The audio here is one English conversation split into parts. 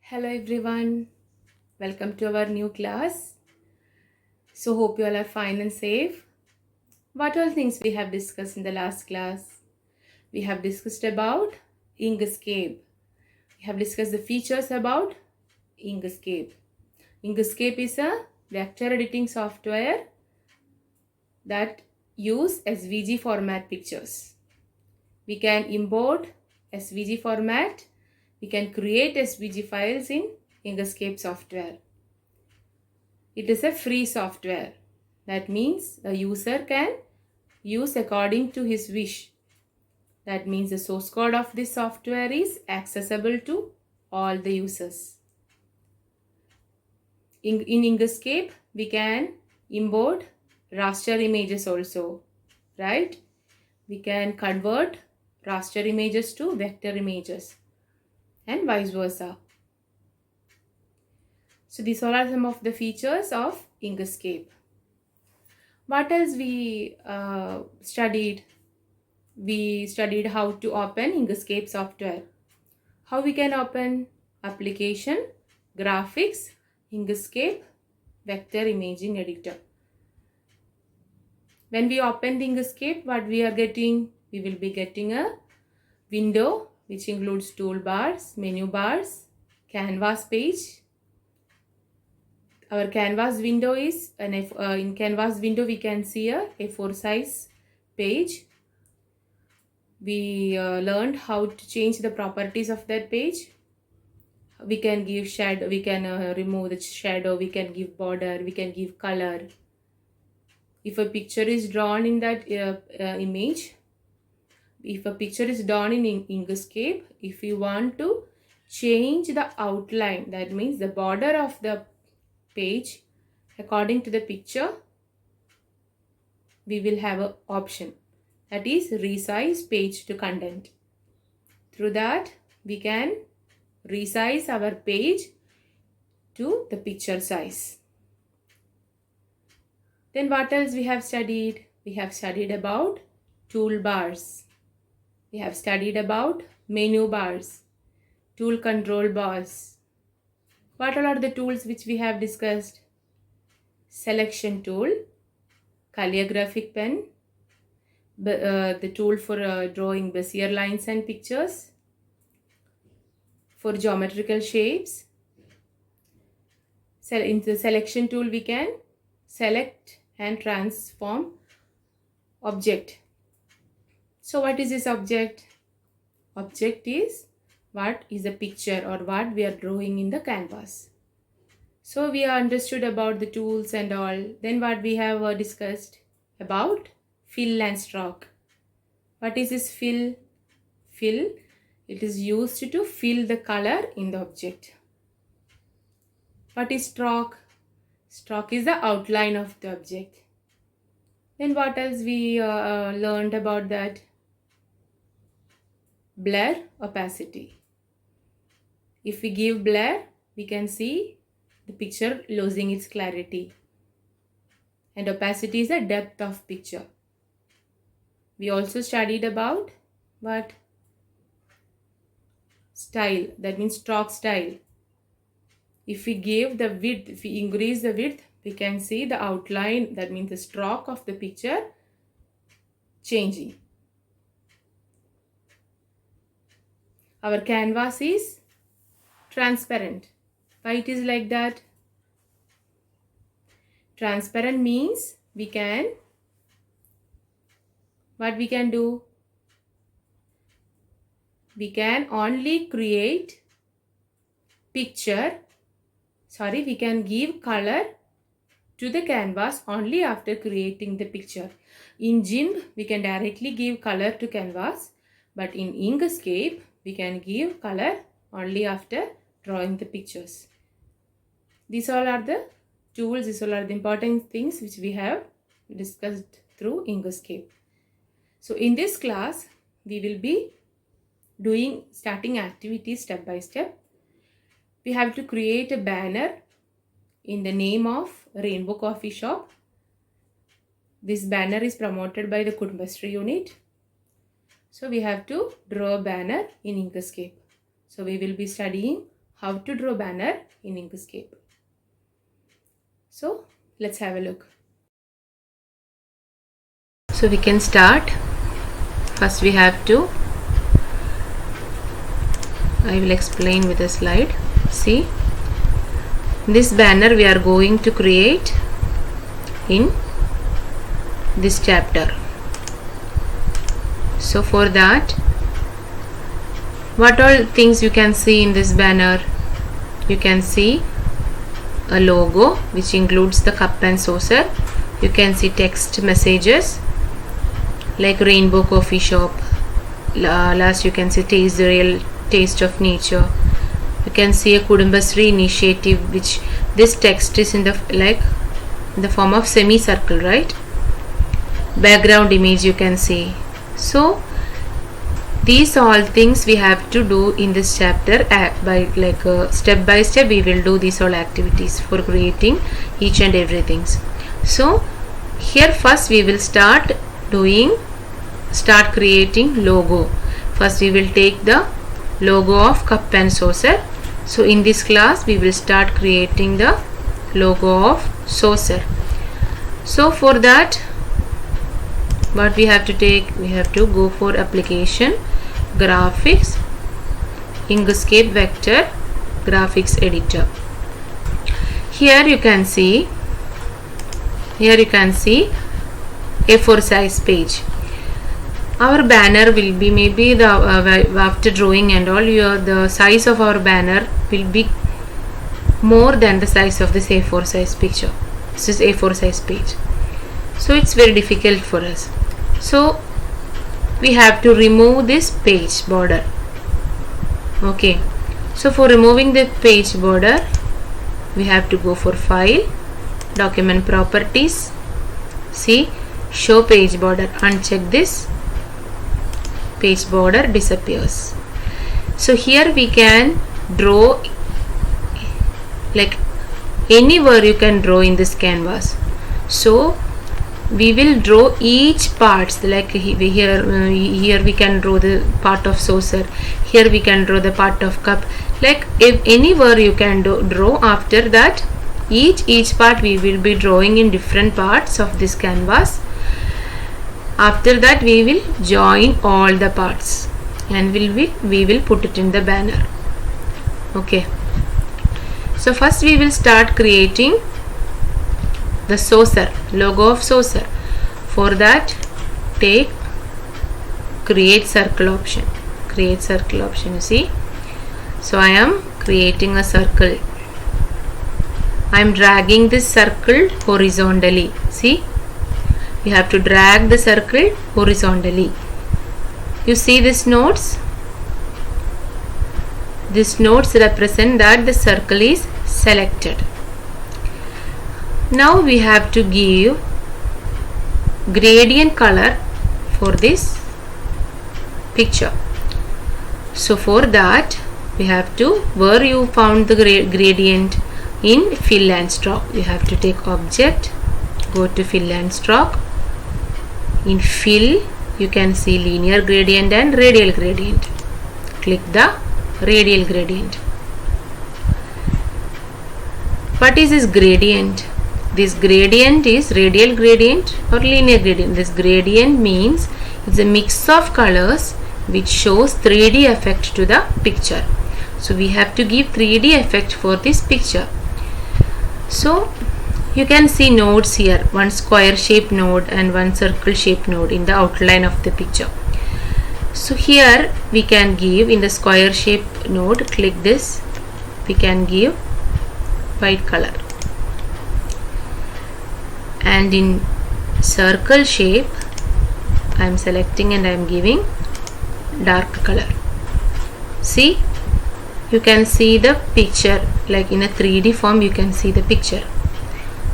Hello everyone, welcome to our new class. So hope you all are fine and safe. What all things we have discussed in the last class? We have discussed about Inkscape. We have discussed the features about Inkscape. Inkscape is a vector editing software that use SVG format pictures. We can import SVG format. We can create SVG files in Inkscape software. It is a free software. That means a user can use according to his wish. That means the source code of this software is accessible to all the users. In Inkscape, we can import raster images also, right? We can convert raster images to vector images and vice versa. So these all are some of the features of Inkscape. What else we studied? We studied how to open Inkscape software. How we can open application, graphics, Inkscape, vector imaging editor. When we open the Inkscape, what we are getting? We will be getting a window which includes toolbars, menu bars, canvas page. Our canvas window is in canvas window we can see a A4 size page. We learned how to change the properties of that page. We can give shadow, we can remove the shadow, we can give border, we can give color. If a picture is drawn in that image, if a picture is drawn in Inkscape, if you want to change the outline, that means the border of the page according to the picture, we will have an option, that is resize page to content. Through that we can resize our page to the picture size. Then what else we have studied? We have studied about toolbars. We have studied about menu bars, tool control bars. What all are the tools which we have discussed? Selection tool, calligraphic pen, the tool for drawing Bezier lines and pictures, for geometrical shapes. In the selection tool we can select and transform object. So what is this object? Object is what is a picture or what we are drawing in the canvas. So we are understood about the tools and all. Then what we have discussed about fill and stroke. What is this fill? Fill, it is used to fill the color in the object. What is stroke? Stroke is the outline of the object. Then what else we learned about that? Blur, opacity. If we give blur, we can see the picture losing its clarity. And opacity is the depth of picture. We also studied about what? Style, that means stroke style. If we give the width, if we increase the width, we can see the outline, that means the stroke of the picture changing. Our canvas is transparent. Why it is like that? Transparent means we can, what we can do? We can only create picture, we can give color to the canvas only after creating the picture. In GIMP, we can directly give color to canvas, but in Inkscape, we can give color only after drawing the pictures. These all are the tools, these all are the important things which we have discussed through Inkscape. So in this class, we will be starting activities step by step. We have to create a banner in the name of Rainbow Coffee Shop. This banner is promoted by the Kudumbashree unit. So we have to draw a banner in Inkscape. So we will be studying how to draw banner in Inkscape. So let's have a look. So we can start. First we have to, I will explain with a slide. See, this banner we are going to create in this chapter. So for that, what all things you can see in this banner? You can see a logo which includes the cup and saucer. You can see text messages like Rainbow Coffee Shop. Last you can see Taste the Real Taste of Nature. You can see a Kudumbasri initiative, which this text is in the form of semicircle, right? Background image you can see. So these all things we have to do in this chapter by step by step. We will do these all activities for creating each and everything. So here first we will start creating logo. First we will take the logo of cup and saucer. So in this class we will start creating the logo of saucer. So for that, what we have to take, we have to go for application, graphics, Inkscape vector graphics editor. Here you can see A4 size page. Our banner will be maybe the after drawing and all, the size of our banner will be more than the size of this A4 size picture. This is A4 size page. So it's very difficult for us. So we have to remove this page border. Okay. So for removing the page border, we have to go for File, Document Properties. See, Show Page Border. Uncheck this. Page border disappears. So here we can draw like anywhere you can draw in this canvas. So we will draw each parts, like here we can draw the part of saucer, here we can draw the part of cup, like if anywhere you can draw. After that, each part we will be drawing in different parts of this canvas. After that we will join all the parts and we will put it in the banner. Okay. So first we will start creating the saucer, logo of saucer. For that, take create circle option. Create circle option, you see. So I am creating a circle. I am dragging this circle horizontally. See, you have to drag the circle horizontally. You see these nodes? These nodes represent that the circle is selected. Now we have to give gradient color for this picture. So for that, we have to, where you found the gradient, in fill and stroke, you have to take object, go to fill and stroke. In fill, you can see linear gradient and radial gradient. Click the radial gradient. What is this gradient? This gradient is radial gradient or linear gradient. This gradient means it's a mix of colors which shows 3D effect to the picture. So we have to give 3D effect for this picture. So you can see nodes here, one square shaped node and one circle shaped node in the outline of the picture. So here we can give, in the square shaped node, click this, we can give white color. And in circle shape, I am selecting and I am giving dark color. See, you can see the picture, like in a 3D form you can see the picture.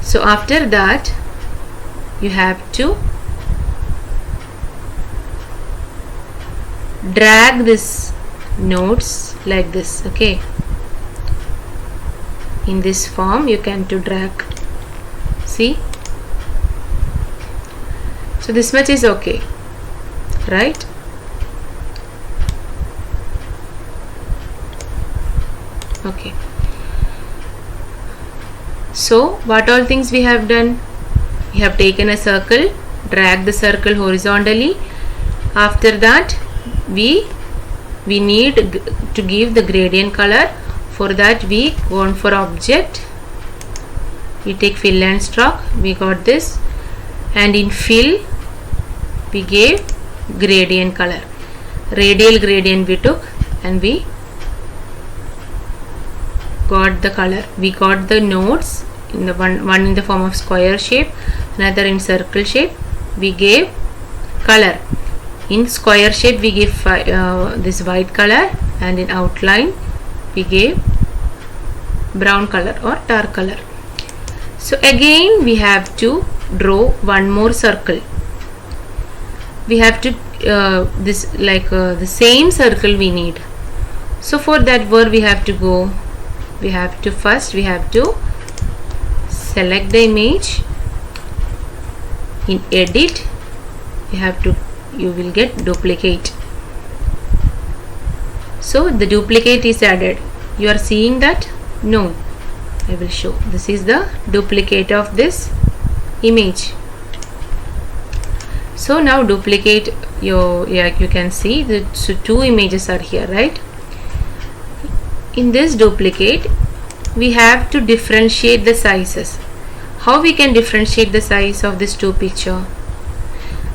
So after that, you have to drag this nodes like this. Okay, in this form you can to drag. See, so this much is okay, right? Okay, so what all things we have done? We have taken a circle, drag the circle horizontally. After that we need to give the gradient color. For that we go on for object, we take fill and stroke, we got this, and in fill we gave gradient color, radial gradient we took, and we got the color. We got the nodes in the one in the form of square shape, another in circle shape. We gave color. In square shape we give this white color, and in outline we gave brown color or dark color. So again we have to draw one more circle. We have to the same circle we need. So for that, where we have to go? We have to select the image. In edit you will get duplicate. So the duplicate is added. You are seeing that? No, I will show. This is the duplicate of this image. So now duplicate you can see the two images are here, right? In this duplicate we have to differentiate the sizes. How we can differentiate the size of this two picture?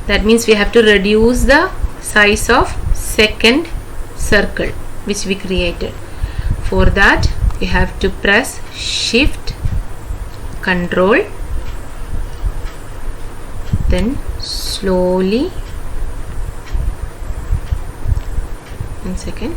That means we have to reduce the size of second circle which we created. For that we have to press Shift Control, then slowly, 1 second,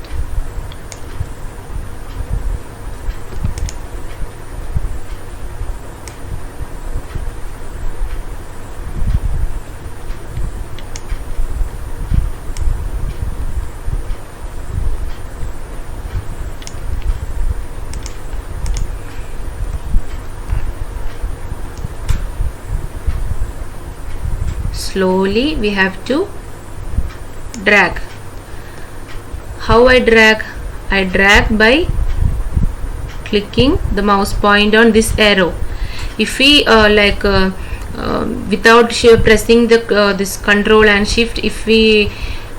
slowly we have to drag. How I drag? I drag by clicking the mouse point on this arrow. If we without pressing the this Control and Shift, if we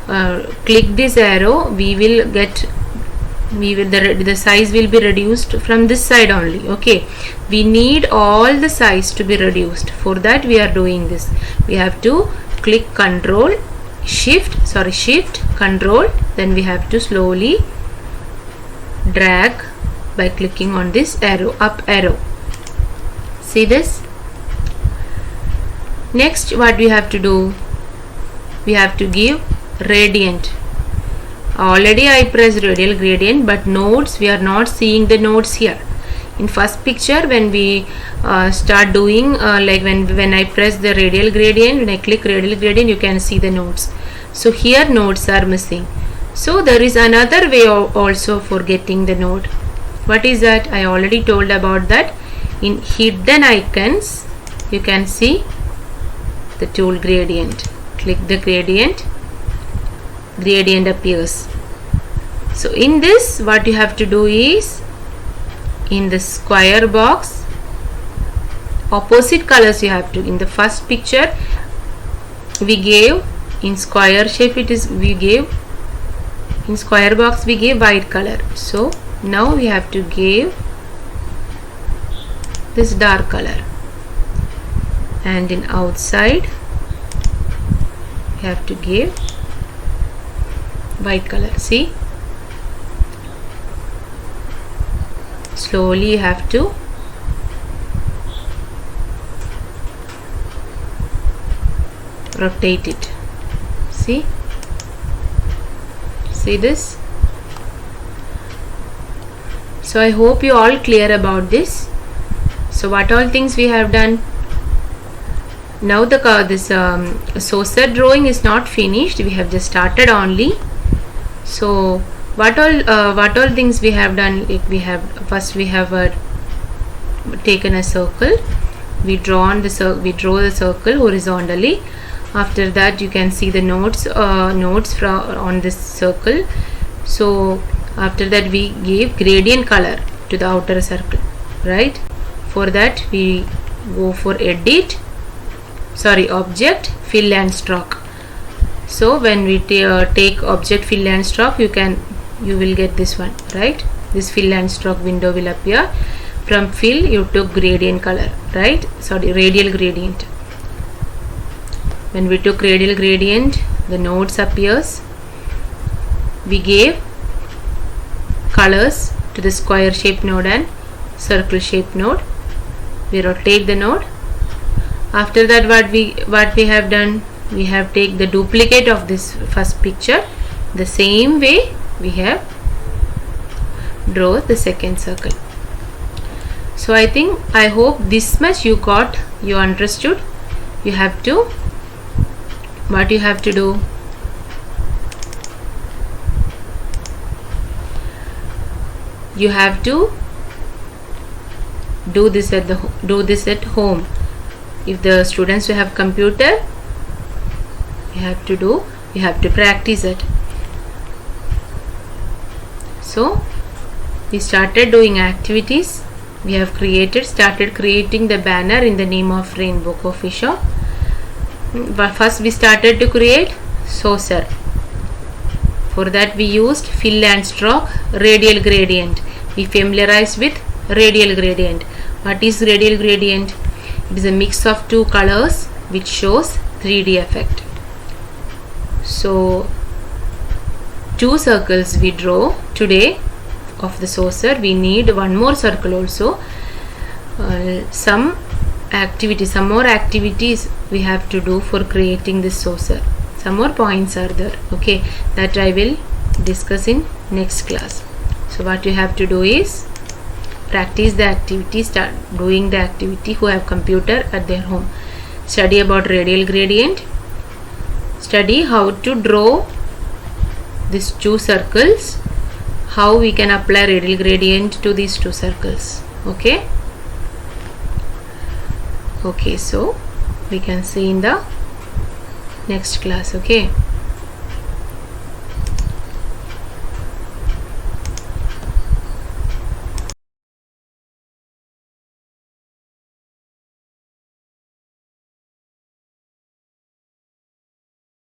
click this arrow, the size will be reduced from this side only. Okay, we need all the size to be reduced. For that we are doing this. We have to click Shift Control, then we have to slowly drag by clicking on this arrow, up arrow. See this? Next what we have to do? We have to give gradient. Already I pressed radial gradient, but nodes, we are not seeing the nodes here. In first picture when we start doing when I press the radial gradient, when I click radial gradient, you can see the nodes. So here nodes are missing. So there is another way also for getting the node. What is that? I already told about that. In hidden icons you can see the tool gradient. Click the gradient appears. So in this what you have to do is, in the square box, opposite colors you have to. In the first picture we gave in square shape, we gave in square box we gave white color. So now we have to give this dark color, and in outside we have to give white color. See, slowly you have to rotate it. See this? So I hope you all clear about this. So what all things we have done? Now this saucer drawing is not finished. We have just started only. So what all things we have done? We have taken a circle. We draw the circle horizontally. After that you can see the nodes on this circle. So after that we gave gradient color. to the outer circle, right? For that we go for object, fill and stroke. So when we take object, fill and stroke, you will get this one, right? This fill and stroke window will appear. From fill you took gradient color, right? Radial gradient. When we took radial gradient, the nodes appears. We gave colors to the square shape node and circle shape node. We rotate the node. After that, what we have done, we have take the duplicate of this first picture. The same way we have draw the second circle. So I hope this much you understood. What you have to do, you have to do this at home. If the students who have computer, you have to practice it. So we started doing activities. We have started creating the banner in the name of Rainbow Coffee Shop. But first we started to create saucer. For that we used fill and stroke, radial gradient. We familiarized with radial gradient. What is radial gradient? It is a mix of two colors which shows 3D effect. So 2 circles we draw today of the saucer. We need one more circle also. Some more activities we have to do for creating this saucer. Some more points are there, okay, that I will discuss in next class. So what you have to do is practice the activity, start doing the activity who have computer at their home. Study about radial gradient, study how to draw these 2 circles, how we can apply radial gradient to these 2 circles. Okay, so we can see in the next class. Okay.